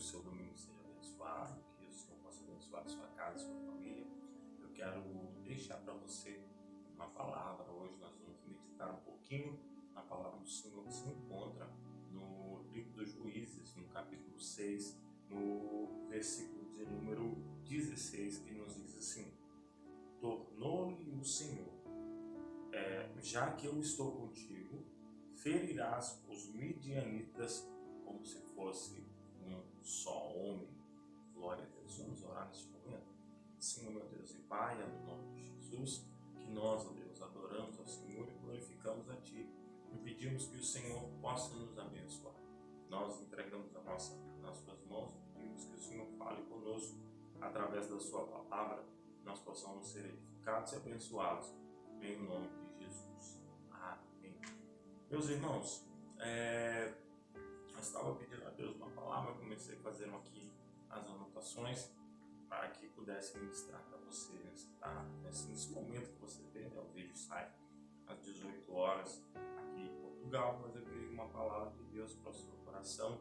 seu domingo seja abençoado, que o Senhor possa abençoar a sua casa, a sua família. Eu quero deixar para você uma palavra. Hoje nós vamos meditar um pouquinho na palavra do Senhor que se encontra no livro dos Juízes, no capítulo 6, no versículo de número 16, que nos diz assim: tornou-lhe o Senhor, já que eu estou contigo, ferirás os midianitas como se fosse um só homem. Glória a Deus. Vamos orar neste momento. Senhor, meu Deus e Pai, no nome de Jesus, que nós, ó Deus, adoramos ao Senhor e glorificamos a Ti. E pedimos que o Senhor possa nos abençoar. Nós entregamos a nossa vida nas Suas mãos e pedimos que o Senhor fale conosco através da Sua palavra, nós possamos ser edificados e abençoados. Em nome de Jesus. Amém. Meus irmãos, eu estava pedindo a Deus uma palavra, eu comecei fazendo aqui as anotações para que pudesse ministrar para você nesse momento que você tem, né? O vídeo sai às 18 horas aqui em Portugal, mas eu creio uma palavra de Deus para o seu coração,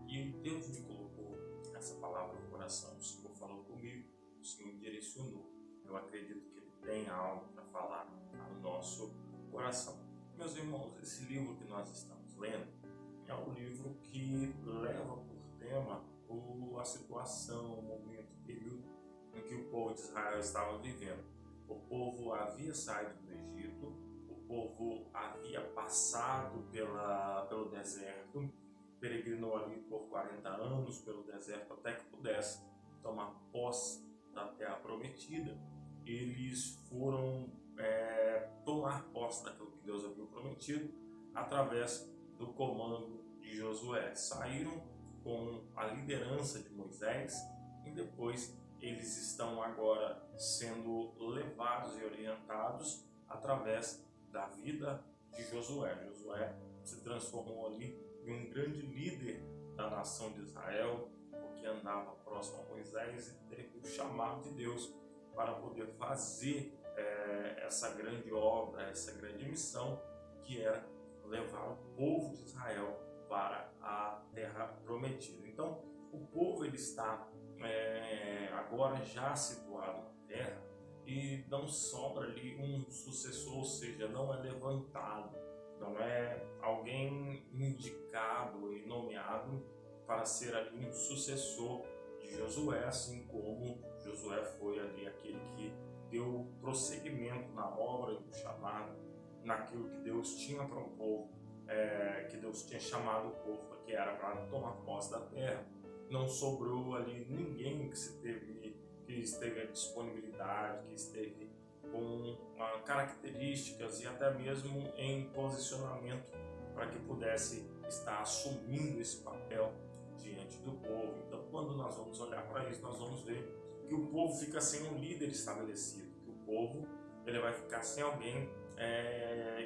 e Deus me colocou essa palavra no coração. O Senhor falou comigo, o Senhor me direcionou. Eu acredito que Ele tem algo para falar ao nosso coração. Meus irmãos, esse livro que nós estamos lendo é um livro que leva por tema a situação, o momento, o período em que o povo de Israel estava vivendo. O povo havia saído do Egito, o povo havia passado pelo deserto, peregrinou ali por 40 anos pelo deserto até que pudesse tomar posse da terra prometida. Eles foram tomar posse daquilo que Deus havia prometido através do comando de Josué. Saíram com a liderança de Moisés e depois eles estão agora sendo levados e orientados através da vida de Josué. Josué se transformou ali em um grande líder da nação de Israel, porque andava próximo a Moisés e teve o chamado de Deus para poder fazer essa grande obra, essa grande missão, que era levar o povo de Israel para a terra prometida. Então, o povo ele está agora já situado na terra e não sobra ali um sucessor, ou seja, não é levantado, não é alguém indicado e nomeado para ser ali um sucessor de Josué, assim como Josué foi ali aquele que deu prosseguimento na obra do chamado, naquilo que Deus tinha para o povo, que Deus tinha chamado o povo, que era para tomar posse da terra. Não sobrou ali ninguém que esteve à disponibilidade, que esteve com características e até mesmo em posicionamento para que pudesse estar assumindo esse papel diante do povo. Então, quando nós vamos olhar para isso, nós vamos ver que o povo fica sem um líder estabelecido, que o povo ele vai ficar sem alguém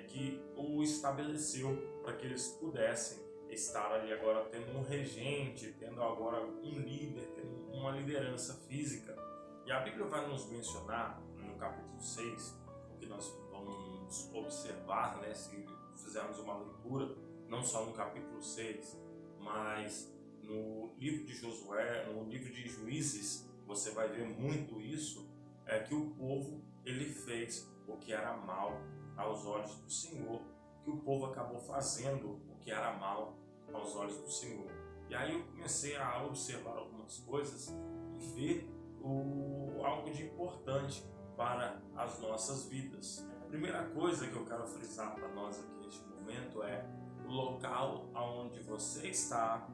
que o estabeleceu para que eles pudessem estar ali agora tendo um regente, tendo agora um líder, tendo uma liderança física. E a Bíblia vai nos mencionar no capítulo 6, o que nós vamos observar, né, se fizermos uma leitura, não só no capítulo 6, mas no livro de Josué, no livro de Juízes, você vai ver muito isso, que o povo ele fez o que era mal aos olhos do Senhor, que o povo acabou fazendo o que era mal aos olhos do Senhor. E aí eu comecei a observar algumas coisas e ver algo de importante para as nossas vidas. A primeira coisa que eu quero frisar para nós aqui neste momento é o local onde você está,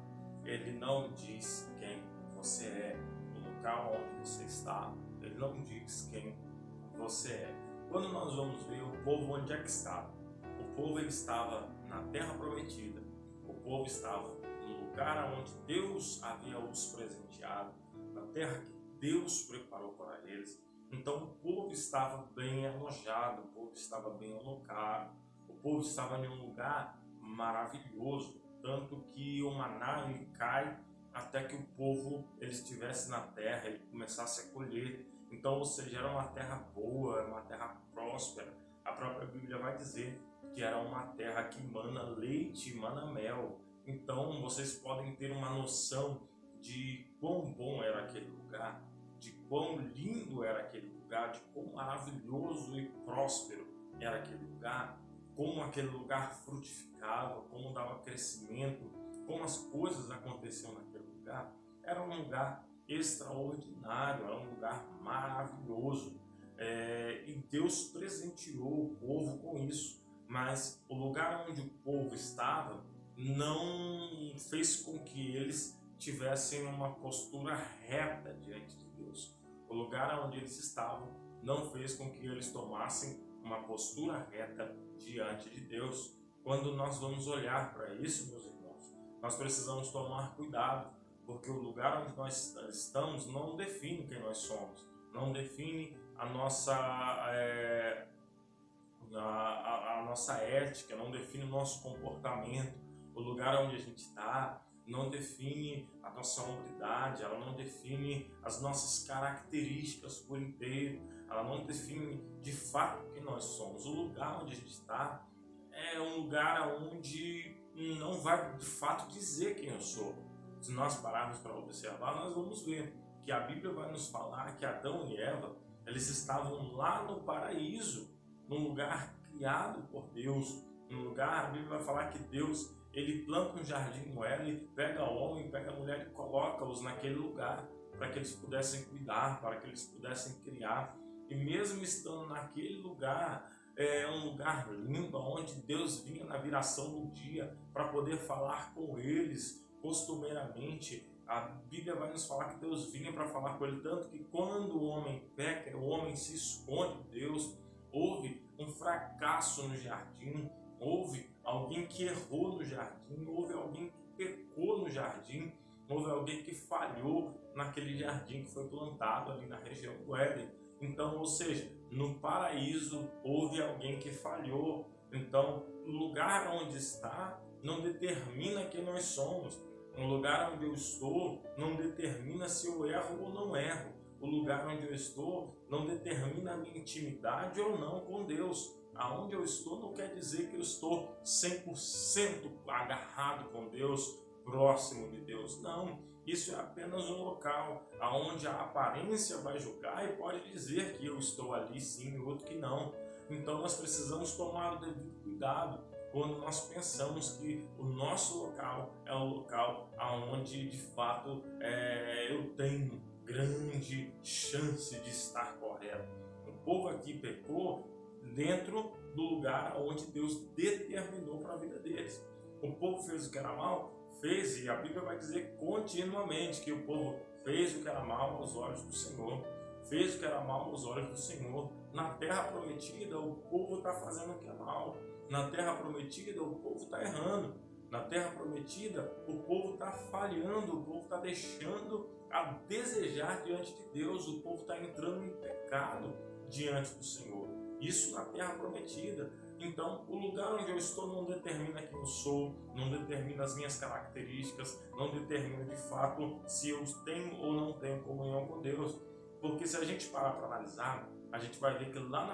ele não diz quem você é. O local onde você está, ele não diz quem você é. Quando nós vamos ver o povo onde é que estava, o povo ele estava na terra prometida, o povo estava no lugar onde Deus havia os presenteado, na terra que Deus preparou para eles. Então o povo estava bem alojado, o povo estava bem alocado, o povo estava em um lugar maravilhoso, tanto que o maná ele cai até que o povo ele estivesse na terra e começasse a colher. Então, ou seja, era uma terra boa, era uma terra próspera. A própria Bíblia vai dizer que era uma terra que mana leite e mana mel. Então vocês podem ter uma noção de quão bom era aquele lugar, de quão lindo era aquele lugar, de quão maravilhoso e próspero era aquele lugar, como aquele lugar frutificava, como dava crescimento, como as coisas aconteciam naquele lugar. Era um lugar extraordinário, era um lugar maravilhoso. E Deus presenteou o povo com isso, mas o lugar onde o povo estava não fez com que eles tivessem uma postura reta diante de Deus. O lugar onde eles estavam não fez com que eles tomassem uma postura reta diante de Deus. Quando nós vamos olhar para isso, meus irmãos, nós precisamos tomar cuidado, porque o lugar onde nós estamos não define quem nós somos, não define a nossa a nossa ética, não define o nosso comportamento. O lugar onde a gente está não define a nossa hombridade, ela não define as nossas características por inteiro, ela não define de fato quem nós somos. O lugar onde a gente está é um lugar onde não vai de fato dizer quem eu sou. Se nós pararmos para observar, nós vamos ver que a Bíblia vai nos falar que Adão e Eva, eles estavam lá no paraíso, num lugar criado por Deus, num lugar, a Bíblia vai falar que Deus, ele planta um jardim no Éden, ele pega o homem, pega a mulher e coloca-os naquele lugar, para que eles pudessem cuidar, para que eles pudessem criar. E mesmo estando naquele lugar, é um lugar lindo, onde Deus vinha na viração do dia, para poder falar com eles costumeiramente. A Bíblia vai nos falar que Deus vinha para falar com ele, tanto que quando o homem peca, o homem se esconde de Deus. Houve um fracasso no jardim, houve alguém que errou no jardim, houve alguém que pecou no jardim, houve alguém que falhou naquele jardim que foi plantado ali na região do Éden. Então, ou seja, no paraíso houve alguém que falhou. Então, o lugar onde está não determina quem nós somos. O lugar onde eu estou não determina se eu erro ou não erro. O lugar onde eu estou não determina a minha intimidade ou não com Deus. Aonde eu estou não quer dizer que eu estou 100% agarrado com Deus, próximo de Deus. Não, isso é apenas um local onde a aparência vai julgar e pode dizer que eu estou ali sim e outro que não. Então nós precisamos tomar o devido cuidado quando nós pensamos que o nosso local é o local onde de fato eu tenho grande chance de estar correto. O povo aqui pecou dentro do lugar onde Deus determinou para a vida deles. O povo fez o que era mal? Fez, e a Bíblia vai dizer continuamente que o povo fez o que era mal aos olhos do Senhor. Fez o que era mal aos olhos do Senhor. Na terra prometida, o povo está fazendo o que é mal. Na terra prometida, o povo está errando. Na terra prometida, o povo está falhando, o povo está deixando a desejar diante de Deus, o povo está entrando em pecado diante do Senhor. Isso na terra prometida. Então, o lugar onde eu estou não determina quem eu sou, não determina as minhas características, não determina de fato se eu tenho ou não tenho comunhão com Deus. Porque se a gente parar para analisar, a gente vai ver que lá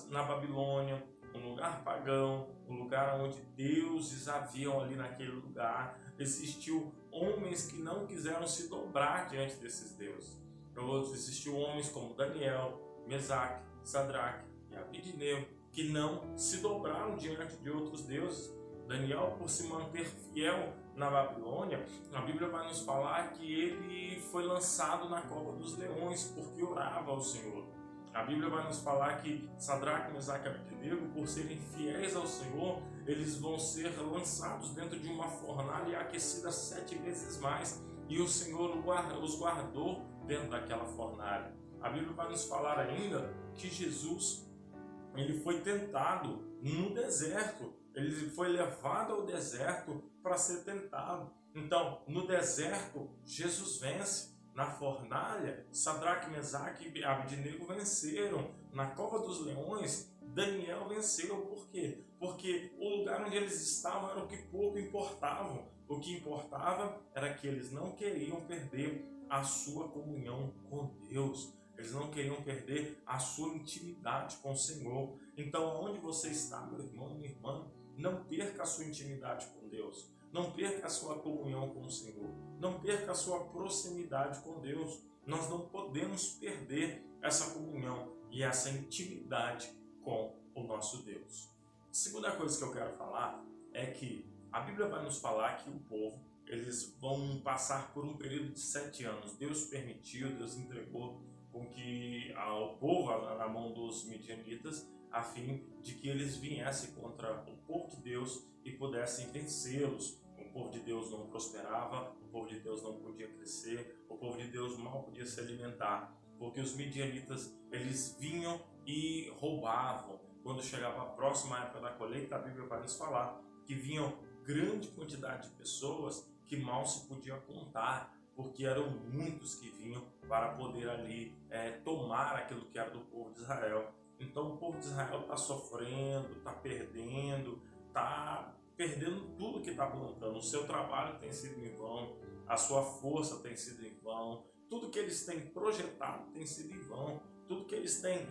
na Babilônia, um lugar pagão, um lugar onde deuses haviam ali naquele lugar, existiu homens que não quiseram se dobrar diante desses deuses. Existiu homens como Daniel, Mesaque, Sadraque e Abednego, que não se dobraram diante de outros deuses. Daniel, por se manter fiel na Babilônia, a Bíblia vai nos falar que ele foi lançado na cova dos leões porque orava ao Senhor. A Bíblia vai nos falar que Sadraque, Mesaque e Abednego, por serem fiéis ao Senhor, eles vão ser lançados dentro de uma fornalha aquecida 7 vezes mais, e o Senhor os guardou dentro daquela fornalha. A Bíblia vai nos falar ainda que Jesus, ele foi tentado no deserto, ele foi levado ao deserto para ser tentado. Então, no deserto, Jesus vence. Na fornalha, Sadraque, Mesaque e Abednego venceram. Na cova dos leões, Daniel venceu. Por quê? Porque o lugar onde eles estavam era o que pouco importava. O que importava era que eles não queriam perder a sua comunhão com Deus. Eles não queriam perder a sua intimidade com o Senhor. Então, onde você está, meu irmão, minha irmã, não perca a sua intimidade com Deus. não perca a sua comunhão com o Senhor, não perca a sua proximidade com Deus. Nós não podemos perder essa comunhão e essa intimidade com o nosso Deus. A segunda coisa que eu quero falar é que a Bíblia vai nos falar que o povo, eles vão passar por um período de 7 anos. Deus permitiu, Deus entregou com que o povo na mão dos midianitas, a fim de que eles viessem contra o povo de Deus e pudessem vencê-los. O povo de Deus não prosperava, o povo de Deus não podia crescer, o povo de Deus mal podia se alimentar, porque os midianitas, eles vinham e roubavam. Quando chegava a próxima época da colheita, a Bíblia vai nos falar que vinham grande quantidade de pessoas que mal se podia contar, porque eram muitos que vinham para poder ali tomar aquilo que era do povo de Israel. Então o povo de Israel está sofrendo, está perdendo tudo que está plantando. O seu trabalho tem sido em vão, a sua força tem sido em vão, tudo que eles têm projetado tem sido em vão, tudo que eles têm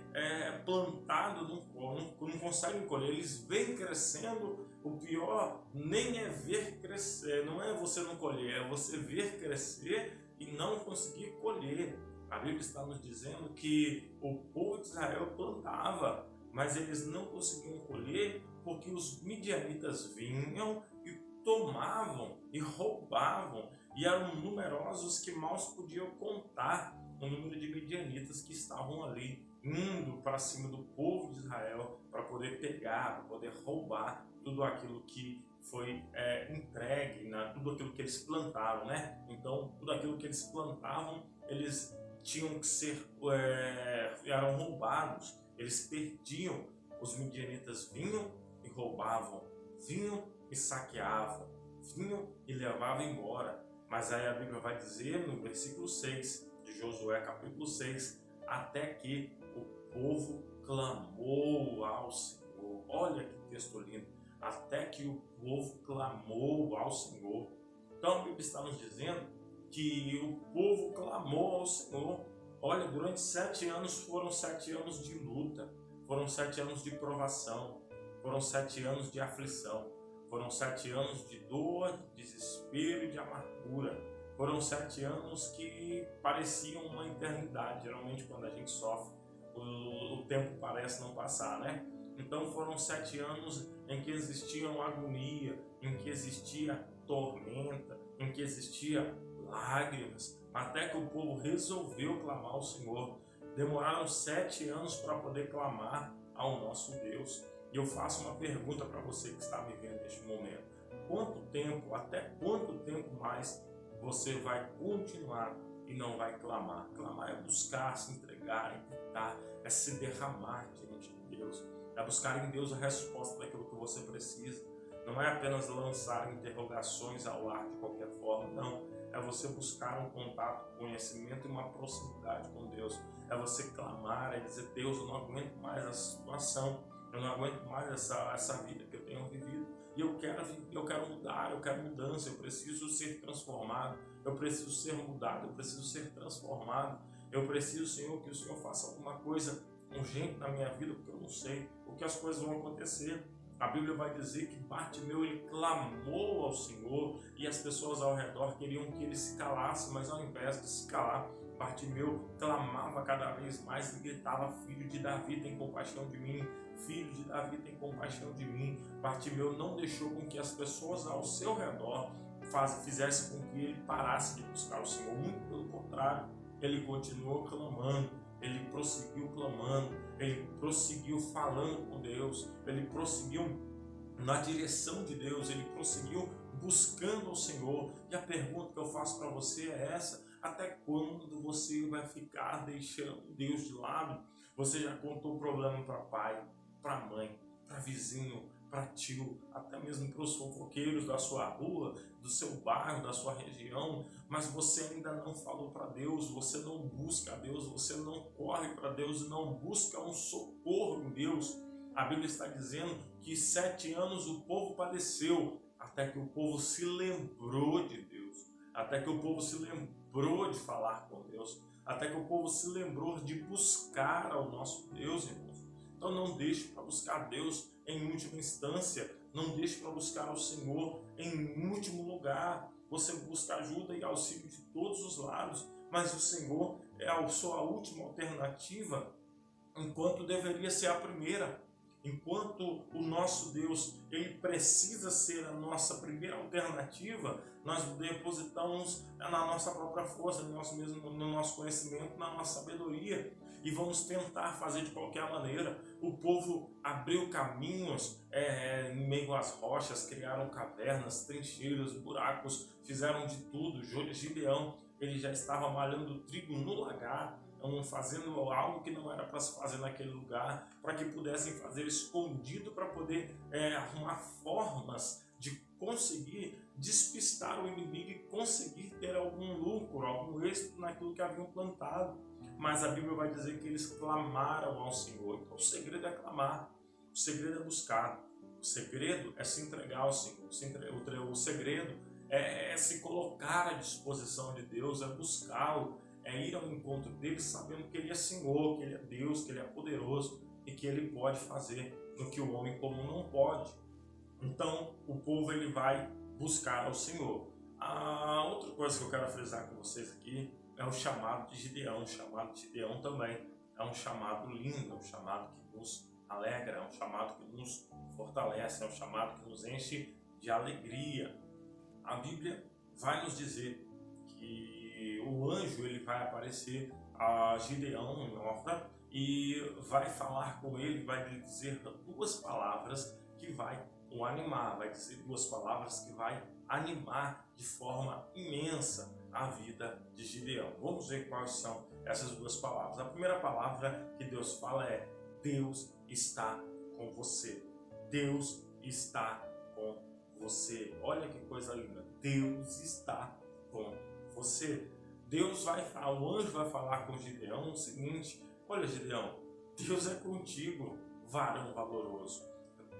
plantado não conseguem colher. Eles vêm crescendo. O pior nem é ver crescer, não é você não colher, é você ver crescer e não conseguir colher. A Bíblia está nos dizendo que o povo de Israel plantava, mas eles não conseguiam colher porque os midianitas vinham e tomavam e roubavam, e eram numerosos que mal se podiam contar o número de midianitas que estavam ali indo para cima do povo de Israel para poder pegar, para poder roubar tudo aquilo que foi entregue, tudo aquilo que eles plantaram, né? Então, tudo aquilo que eles plantavam, eles tinham que ser, eram roubados, eles perdiam. Os midianitas vinham e roubavam, vinham e saqueavam, vinham e levavam embora. Mas aí a Bíblia vai dizer no versículo 6 de Josué, capítulo 6, até que o povo clamou ao Senhor. Olha que texto lindo. Até que o povo clamou ao Senhor. Então a Bíblia está nos dizendo que o povo clamou ao Senhor. Olha, durante 7 anos foram 7 anos de luta, foram 7 anos de provação, foram 7 anos de aflição, foram 7 anos de dor, de desespero e de amargura. Foram 7 anos que pareciam uma eternidade. Geralmente quando a gente sofre, o tempo parece não passar, né? Então foram 7 anos em que existia uma agonia, em que existia tormenta, em que existia lágrimas, até que o povo resolveu clamar ao Senhor. Demoraram 7 anos para poder clamar ao nosso Deus. E eu faço uma pergunta para você que está me vendo neste momento. Quanto tempo, até quanto tempo mais você vai continuar e não vai clamar? Clamar é buscar, se entregar, é gritar, é se derramar diante de Deus. É buscar em Deus a resposta daquilo que você precisa. Não é apenas lançar interrogações ao ar de qualquer forma, não. É você buscar um contato, conhecimento e uma proximidade com Deus. É você clamar, é dizer: Deus, eu não aguento mais essa situação, eu não aguento mais essa vida que eu tenho vivido. E eu quero mudar, eu quero mudança, eu preciso ser transformado, eu preciso ser mudado, eu preciso ser transformado. Eu preciso, Senhor, que o Senhor faça alguma coisa urgente na minha vida, porque eu não sei o que as coisas vão acontecer. A Bíblia vai dizer que Bartimeu, ele clamou ao Senhor e as pessoas ao redor queriam que ele se calasse, mas ao invés de se calar, Bartimeu clamava cada vez mais e gritava: Filho de Davi, tem compaixão de mim, Filho de Davi, tem compaixão de mim. Bartimeu não deixou com que as pessoas ao seu redor fizessem com que ele parasse de buscar o Senhor. Muito pelo contrário, ele continuou clamando. Ele prosseguiu clamando, ele prosseguiu falando com Deus, ele prosseguiu na direção de Deus, ele prosseguiu buscando o Senhor. E a pergunta que eu faço para você é essa: até quando você vai ficar deixando Deus de lado? Você já contou o problema para pai, para mãe, para vizinho, para tio, até mesmo para os fofoqueiros da sua rua, do seu bairro, da sua região, mas você ainda não falou para Deus, você não busca a Deus, você não corre para Deus e não busca um socorro em Deus. A Bíblia está dizendo que 7 anos o povo padeceu, até que o povo se lembrou de Deus, até que o povo se lembrou de falar com Deus, até que o povo se lembrou de buscar ao nosso Deus, irmãos. Então não deixe para buscar Deus em última instância. Não deixe para buscar o Senhor em último lugar. Você busca ajuda e auxílio de todos os lados, mas o Senhor é a sua última alternativa, enquanto deveria ser a primeira. Enquanto o nosso Deus, ele precisa ser a nossa primeira alternativa, nós depositamos na nossa própria força, no nosso conhecimento, na nossa sabedoria, e vamos tentar fazer de qualquer maneira. O povo abriu caminhos em meio às rochas, criaram cavernas, trincheiras, buracos, fizeram de tudo. Gideão, ele já estava malhando trigo no lagar, fazendo algo que não era para se fazer naquele lugar, para que pudessem fazer escondido, para poder arrumar formas de conseguir despistar o inimigo e conseguir ter algum lucro, algum êxito naquilo que haviam plantado. Mas a Bíblia vai dizer que eles clamaram ao Senhor. Então o segredo é clamar, o segredo é buscar, o segredo é se entregar ao Senhor, o segredo é se colocar à disposição de Deus, é buscá-lo, é ir ao encontro dele sabendo que ele é Senhor, que ele é Deus, que ele é poderoso e que ele pode fazer o que o homem comum não pode. Então o povo ele vai buscar ao Senhor. A outra coisa que eu quero frisar com vocês aqui é o chamado de Gideão. O chamado de Gideão também é um chamado lindo, é um chamado que nos alegra, é um chamado que nos fortalece, é um chamado que nos enche de alegria. A Bíblia vai nos dizer que o anjo ele vai aparecer a Gideão em Ofra e vai falar com ele, vai lhe dizer duas palavras que vai o animar, vai dizer duas palavras que vai animar de forma imensa a vida de Gideão. Vamos ver quais são essas duas palavras. A primeira palavra que Deus fala é: Deus está com você. Deus está com você. Olha que coisa linda. Deus está com você. O anjo vai falar com Gideão o seguinte: olha, Gideão, Deus é contigo, varão valoroso.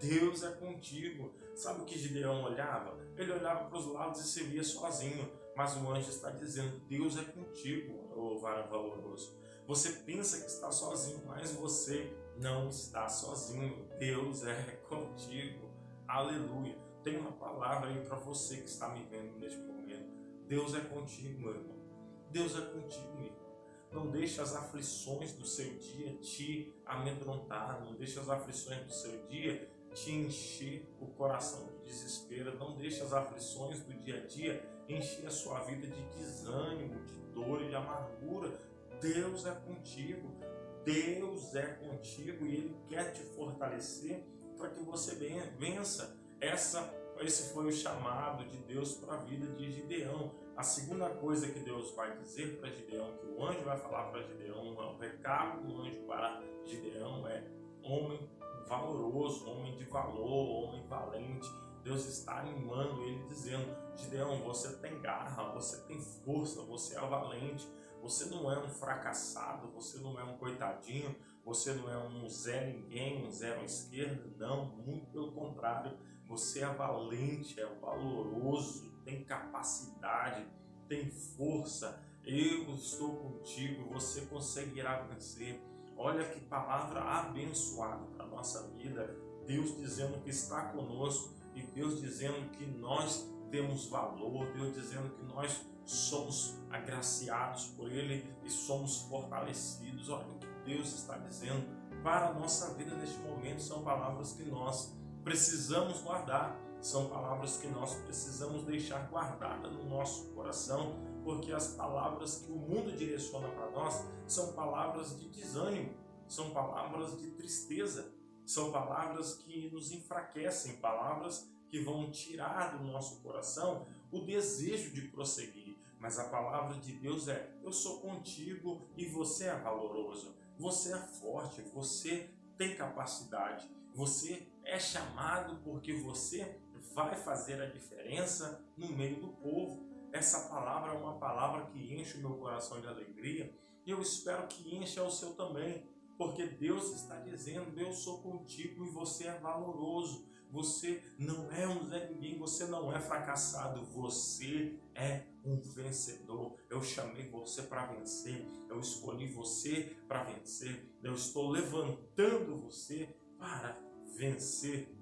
Deus é contigo. Sabe o que Gideão olhava? Ele olhava para os lados e se via sozinho. Mas o anjo está dizendo: Deus é contigo, ô varão valoroso. Você pensa que está sozinho, mas você não está sozinho. Deus é contigo. Aleluia. Tem uma palavra aí para você que está me vendo neste momento. Deus é contigo, meu irmão. Deus é contigo, meu irmão. Não deixe as aflições do seu dia te amedrontar. Não deixe as aflições do seu dia te encher o coração de desespero. Não deixe as aflições do dia a dia encher a sua vida de desânimo, de dor e de amargura. Deus é contigo. Deus é contigo e Ele quer te fortalecer para que você vença. Esse foi o chamado de Deus para a vida de Gideão. A segunda coisa que Deus vai dizer para Gideão, que o anjo vai falar para Gideão, o recado do anjo para Gideão é: homem valoroso, homem de valor, homem valente. Deus está animando ele, dizendo: Gideão, você tem garra, você tem força, você é valente, você não é um fracassado, você não é um coitadinho, você não é um Zé Ninguém, um zero à esquerda, não, muito pelo contrário, você é valente, é valoroso, tem capacidade, tem força. Eu estou contigo, você conseguirá vencer. Olha que palavra abençoada para a nossa vida. Deus dizendo que está conosco e Deus dizendo que nós temos valor, Deus dizendo que nós somos agraciados por Ele e somos fortalecidos. Olha o que Deus está dizendo para a nossa vida neste momento. São palavras que nós precisamos guardar, são palavras que nós precisamos deixar guardadas no nosso coração, porque as palavras que o mundo direciona para nós são palavras de desânimo, são palavras de tristeza, são palavras que nos enfraquecem, palavras que vão tirar do nosso coração o desejo de prosseguir. Mas a palavra de Deus é: eu sou contigo e você é valoroso, você é forte, você tem capacidade, você é chamado porque você vai fazer a diferença no meio do povo. Essa palavra é uma palavra que enche o meu coração de alegria e eu espero que encha o seu também, porque Deus está dizendo: eu sou contigo e você é valoroso, você não é um Zé Ninguém, você não é fracassado, você é um vencedor. Eu chamei você para vencer, eu escolhi você para vencer, eu estou levantando você para vencer.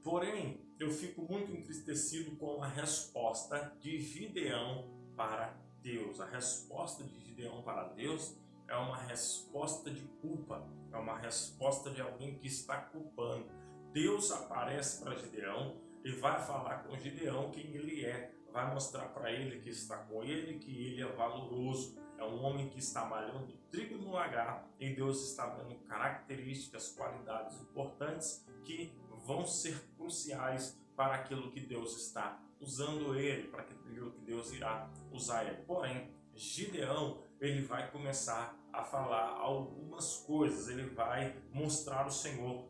Porém, eu fico muito entristecido com a resposta de Gideão para Deus. A resposta de Gideão para Deus é uma resposta de culpa, é uma resposta de alguém que está culpando. Deus aparece para Gideão e vai falar com Gideão quem ele é, vai mostrar para ele que está com ele, que ele é valoroso, é um homem que está malhando trigo no lagar, e Deus está dando características, qualidades importantes que vão ser cruciais para aquilo que Deus está usando ele, para aquilo que Deus irá usar ele. Porém, Gideão, ele vai começar a falar algumas coisas, ele vai mostrar o Senhor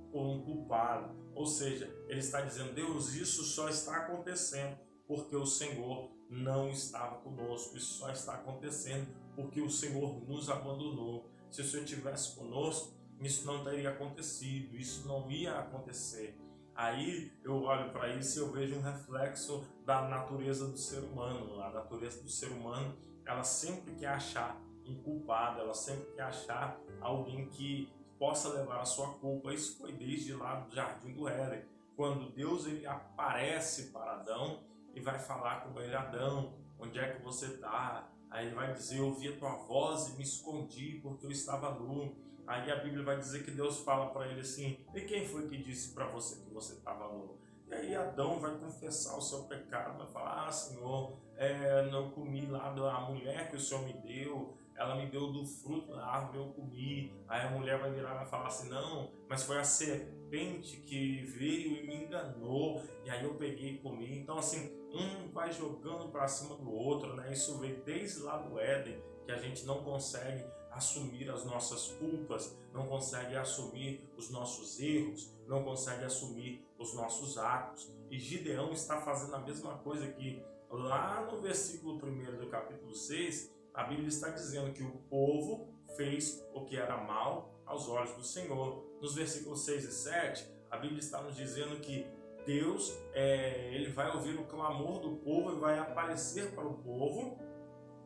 como um culpado, ou seja, ele está dizendo: Deus, isso só está acontecendo porque o Senhor não estava conosco, isso só está acontecendo porque o Senhor nos abandonou. Se o Senhor estivesse conosco, isso não teria acontecido, isso não ia acontecer. Aí eu olho para isso e eu vejo um reflexo da natureza do ser humano. A natureza do ser humano, ela sempre quer achar um culpado, ela sempre quer achar alguém que possa levar a sua culpa. Isso foi desde lá do Jardim do Éden, quando Deus ele aparece para Adão e vai falar com ele: Adão, onde é que você está? Aí ele vai dizer: eu ouvi a tua voz e me escondi porque eu estava nu. Aí a Bíblia vai dizer que Deus fala para ele assim: e quem foi que disse para você que você estava nu? E aí Adão vai confessar o seu pecado, vai falar: Senhor, não comi lá da mulher que o Senhor me deu, ela me deu do fruto da árvore, eu comi. Aí a mulher vai virar e vai falar assim: não, mas foi a serpente que veio e me enganou, e aí eu peguei e comi. Então assim, um vai jogando para cima do outro, né? Isso veio desde lá do Éden, que a gente não consegue assumir as nossas culpas, não consegue assumir os nossos erros, não consegue assumir os nossos atos. E Gideão está fazendo a mesma coisa aqui. Lá no versículo 1 do capítulo 6, a Bíblia está dizendo que o povo fez o que era mal aos olhos do Senhor. Nos versículos 6 e 7, a Bíblia está nos dizendo que Deus ele vai ouvir o clamor do povo e vai aparecer para o povo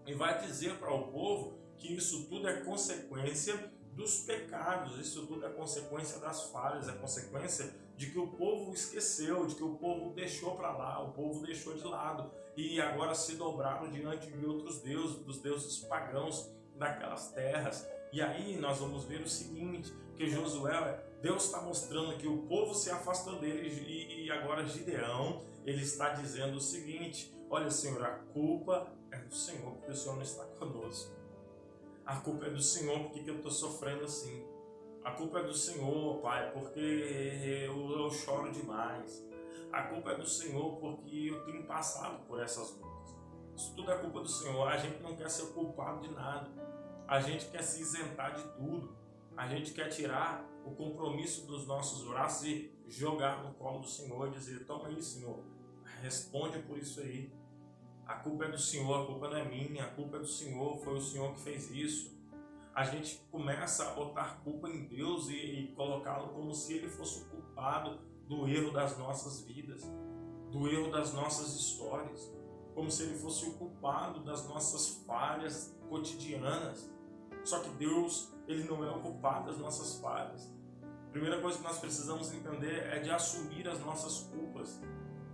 e vai dizer para o povo que isso tudo é consequência dos pecados, isso tudo é consequência das falhas, é consequência de que o povo esqueceu, de que o povo deixou para lá, o povo deixou de lado e agora se dobraram diante de outros deuses, dos deuses pagãos daquelas terras. E aí nós vamos ver o seguinte, que Josué, Deus está mostrando que o povo se afastou dele e agora Gideão, ele está dizendo o seguinte: olha, Senhor, a culpa é do Senhor porque o Senhor não está conosco. A culpa é do Senhor porque eu estou sofrendo assim. A culpa é do Senhor, Pai, porque eu choro demais. A culpa é do Senhor porque eu tenho passado por essas lutas. Isso tudo é culpa do Senhor. A gente não quer ser culpado de nada. A gente quer se isentar de tudo. A gente quer tirar o compromisso dos nossos braços e jogar no colo do Senhor e dizer: toma aí, Senhor, responde por isso aí. A culpa é do Senhor, a culpa não é minha, a culpa é do Senhor, foi o Senhor que fez isso. A gente começa a botar culpa em Deus e colocá-lo como se ele fosse o culpado do erro das nossas vidas, do erro das nossas histórias, como se ele fosse o culpado das nossas falhas cotidianas. Só que Deus, ele não é o culpado das nossas falhas. A primeira coisa que nós precisamos entender é de assumir as nossas culpas,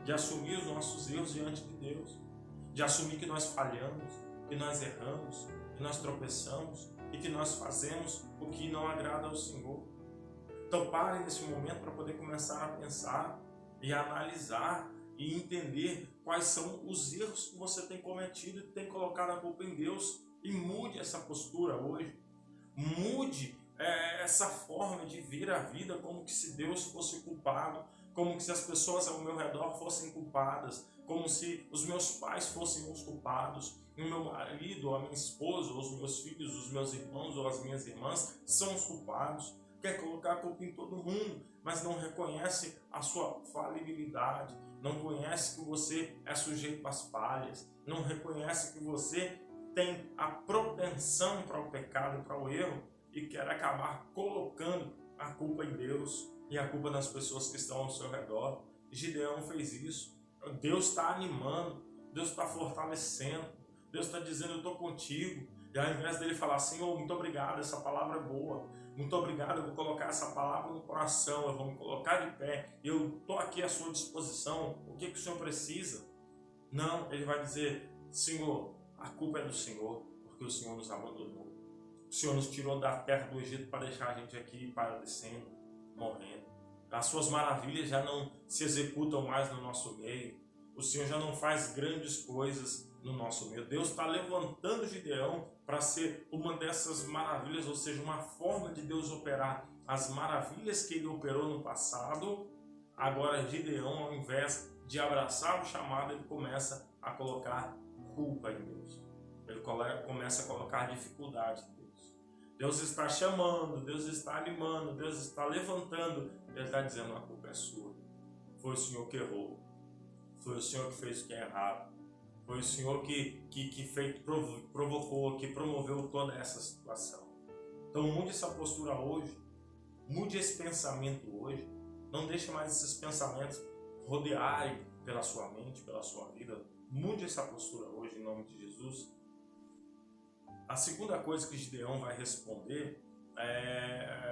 de assumir os nossos erros diante de Deus, de assumir que nós falhamos, que nós erramos, que nós tropeçamos e que nós fazemos o que não agrada ao Senhor. Então pare nesse momento para poder começar a pensar e a analisar e entender quais são os erros que você tem cometido e tem colocado a culpa em Deus, e mude essa postura hoje. Mude essa forma de ver a vida como que se Deus fosse culpado, como que se as pessoas ao meu redor fossem culpadas, como se os meus pais fossem os culpados, o meu marido, a minha esposa, ou os meus filhos, os meus irmãos ou as minhas irmãs são os culpados. Quer colocar a culpa em todo mundo, mas não reconhece a sua falibilidade, não conhece que você é sujeito às falhas, não reconhece que você tem a propensão para o pecado e para o erro e quer acabar colocando a culpa em Deus e a culpa nas pessoas que estão ao seu redor. Gideão fez isso. Deus está animando, Deus está fortalecendo, Deus está dizendo: eu estou contigo. E ao invés dele falar: Senhor, muito obrigado, essa palavra é boa, Muito obrigado, eu vou colocar essa palavra no coração, eu vou me colocar de pé, eu estou aqui à sua disposição, o que o Senhor precisa? Não, ele vai dizer, Senhor, a culpa é do Senhor, porque o Senhor nos abandonou. O Senhor nos tirou da terra do Egito para deixar a gente aqui padecendo, morrendo. As suas maravilhas já não se executam mais no nosso meio. O Senhor já não faz grandes coisas no nosso meio. Deus está levantando Gideão para ser uma dessas maravilhas, ou seja, uma forma de Deus operar as maravilhas que ele operou no passado. Agora Gideão, ao invés de abraçar o chamado, ele começa a colocar culpa em Deus. Ele começa a colocar dificuldade em Deus. Deus está chamando, Deus está animando, Deus está levantando. Ele está dizendo, a culpa é sua. Foi o Senhor que errou. Foi o Senhor que fez o que é errado. Foi o Senhor que provocou, que promoveu toda essa situação. Então mude essa postura hoje. Mude esse pensamento hoje. Não deixe mais esses pensamentos rodearem pela sua mente, pela sua vida. Mude essa postura hoje, em nome de Jesus. A segunda coisa que Gideão vai responder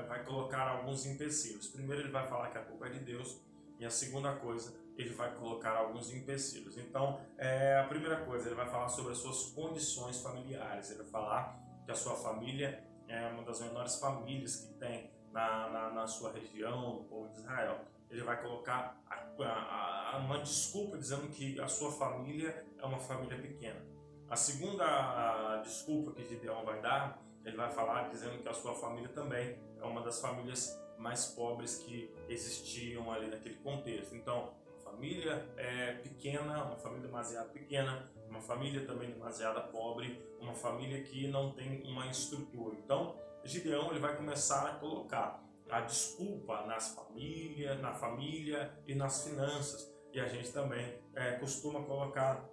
vai colocar alguns empecilhos. Primeiro ele vai falar que a culpa é de Deus. E a segunda coisa, ele vai colocar alguns empecilhos. Então, a primeira coisa, ele vai falar sobre as suas condições familiares. Ele vai falar que a sua família é uma das menores famílias que tem na sua região, no povo de Israel. Ele vai colocar uma desculpa dizendo que a sua família é uma família pequena. A segunda desculpa que Gideão vai dar, ele vai falar dizendo que a sua família também é uma das famílias mais pobres que existiam ali naquele contexto. Então, uma família pequena, uma família demasiado pequena, uma família também demasiado pobre, uma família que não tem uma estrutura. Então, Gideão ele vai começar a colocar a desculpa na família e nas finanças. E a gente também costuma colocar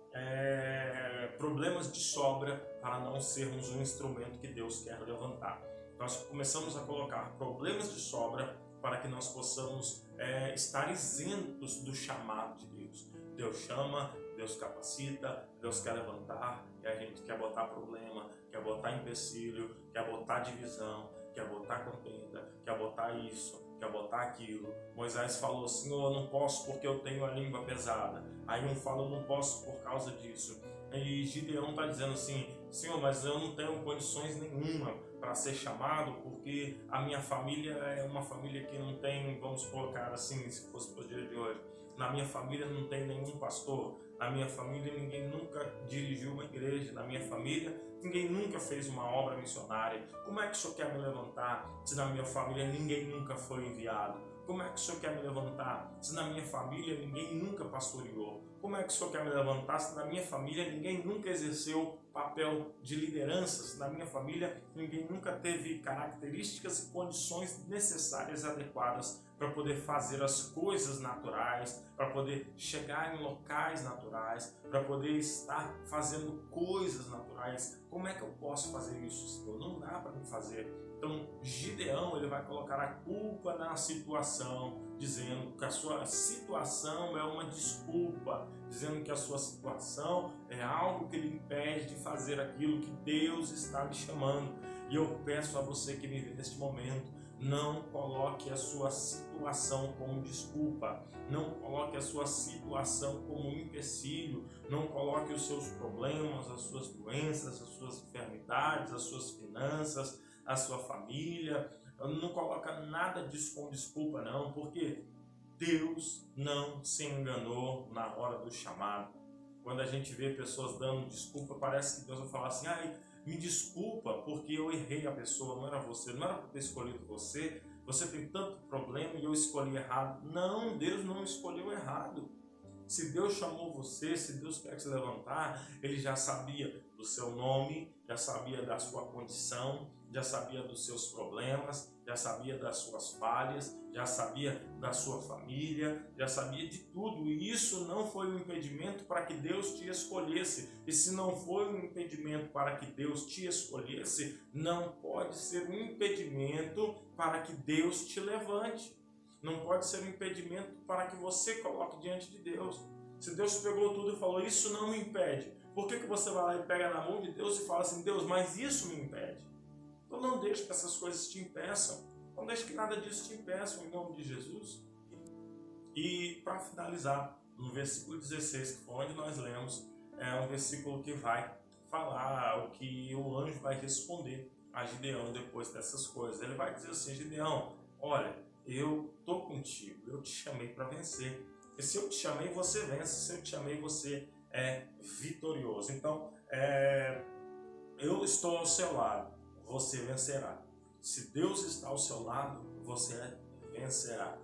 problemas de sobra para não sermos um instrumento que Deus quer levantar. Nós começamos a colocar problemas de sobra para que nós possamos estar isentos do chamado de Deus. Deus chama, Deus capacita, Deus quer levantar, e a gente quer botar problema, quer botar empecilho, quer botar divisão, quer botar contenda, quer botar isso, quer botar aquilo. Moisés falou, Senhor, eu não posso porque eu tenho a língua pesada. Aí um fala, eu não posso por causa disso. E Gideão está dizendo assim, Senhor, mas eu não tenho condições nenhuma para ser chamado, porque a minha família é uma família que não tem, vamos colocar assim, se fosse para o dia de hoje, na minha família não tem nenhum pastor, na minha família ninguém nunca dirigiu uma igreja, na minha família ninguém nunca fez uma obra missionária. Como é que o Senhor quer me levantar se na minha família ninguém nunca foi enviado? Como é que o Senhor quer me levantar se na minha família ninguém nunca pastoreou? Como é que o Senhor quer me levantar se na minha família ninguém nunca exerceu papel de liderança? Se na minha família ninguém nunca teve características e condições necessárias e adequadas para poder fazer as coisas naturais, para poder chegar em locais naturais, para poder estar fazendo coisas naturais? Como é que eu posso fazer isso, Senhor? Não dá para me fazer. Então, Gideão ele vai colocar a culpa na situação, dizendo que a sua situação é uma desculpa, dizendo que a sua situação é algo que lhe impede de fazer aquilo que Deus está lhe chamando. E eu peço a você que me vê neste momento, não coloque a sua situação como desculpa, não coloque a sua situação como um empecilho, não coloque os seus problemas, as suas doenças, as suas enfermidades, as suas finanças, a sua família, não coloca nada disso com desculpa não, porque Deus não se enganou na hora do chamado. Quando a gente vê pessoas dando desculpa, parece que Deus vai falar assim, me desculpa porque eu errei a pessoa, não era você, não era para ter escolhido você, você tem tanto problema e eu escolhi errado. Não, Deus não escolheu errado. Se Deus chamou você, se Deus quer se levantar, Ele já sabia do seu nome, já sabia da sua condição, já sabia dos seus problemas, já sabia das suas falhas, já sabia da sua família, já sabia de tudo. E isso não foi um impedimento para que Deus te escolhesse. E se não foi um impedimento para que Deus te escolhesse, não pode ser um impedimento para que Deus te levante. Não pode ser um impedimento para que você coloque diante de Deus. Se Deus pegou tudo e falou, isso não me impede, por que você vai lá e pega na mão de Deus e fala assim, Deus, mas isso me impede? Então não deixe que essas coisas te impeçam. Não deixe que nada disso te impeça, em nome de Jesus. E para finalizar, no versículo 16, que foi onde nós lemos, é um versículo que vai falar o que o anjo vai responder a Gideão depois dessas coisas. Ele vai dizer assim: Gideão, olha, eu estou contigo, eu te chamei para vencer. E se eu te chamei, você vence. Se eu te chamei, você é vitorioso. Então, eu estou ao seu lado, você vencerá. Se Deus está ao seu lado, você vencerá.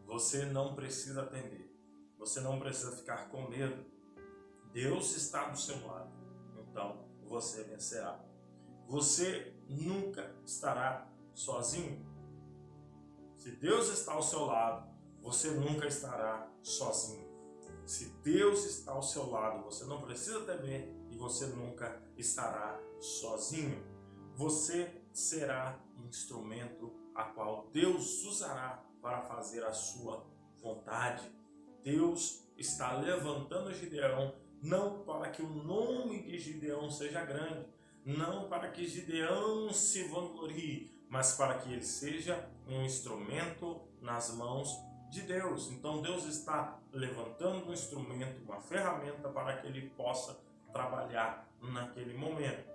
Você não precisa temer. Você não precisa ficar com medo. Deus está do seu lado. Então, você vencerá. Você nunca estará sozinho. Se Deus está ao seu lado, você nunca estará sozinho. Se Deus está ao seu lado, você não precisa temer e você nunca estará sozinho. Você será um instrumento a qual Deus usará para fazer a sua vontade. Deus está levantando Gideão não para que o nome de Gideão seja grande, não para que Gideão se vanglorie, mas para que ele seja um instrumento nas mãos de Deus. Então Deus está levantando um instrumento, uma ferramenta para que ele possa trabalhar naquele momento.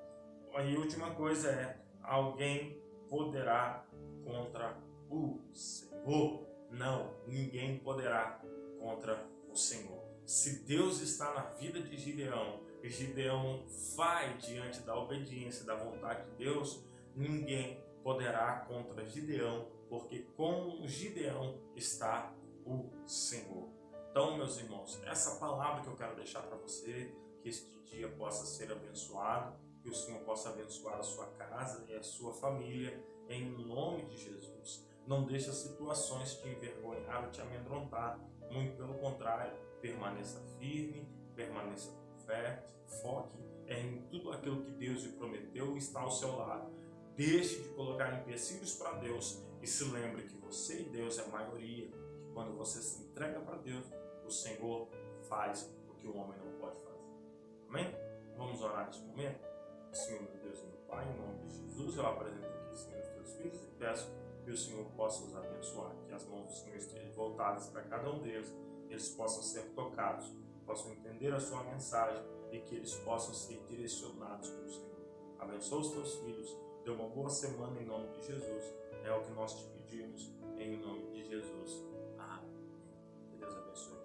E a última coisa é: alguém poderá contra o Senhor? Não, ninguém poderá contra o Senhor. Se Deus está na vida de Gideão, e Gideão vai diante da obediência, da vontade de Deus, ninguém poderá contra Gideão, porque com Gideão está o Senhor. Então, meus irmãos, essa palavra que eu quero deixar para você, que este dia possa ser abençoado, que o Senhor possa abençoar a sua casa e a sua família, em nome de Jesus. Não deixe as situações te envergonhar ou te amedrontar, muito pelo contrário, permaneça firme, permaneça com fé, foque em tudo aquilo que Deus lhe prometeu e está ao seu lado. Deixe de colocar empecilhos para Deus e se lembre que você e Deus é a maioria, que quando você se entrega para Deus, o Senhor faz o que o homem não pode fazer. Amém? Vamos orar nesse momento? Senhor, meu Deus e meu Pai, em nome de Jesus, eu apresento aqui, Senhor, os teus filhos e peço que o Senhor possa os abençoar, que as mãos do Senhor estejam voltadas para cada um deles, eles possam ser tocados, possam entender a sua mensagem e que eles possam ser direcionados pelo Senhor. Abençoa os teus filhos, dê uma boa semana em nome de Jesus, é o que nós te pedimos em nome de Jesus. Amém. Que Deus abençoe.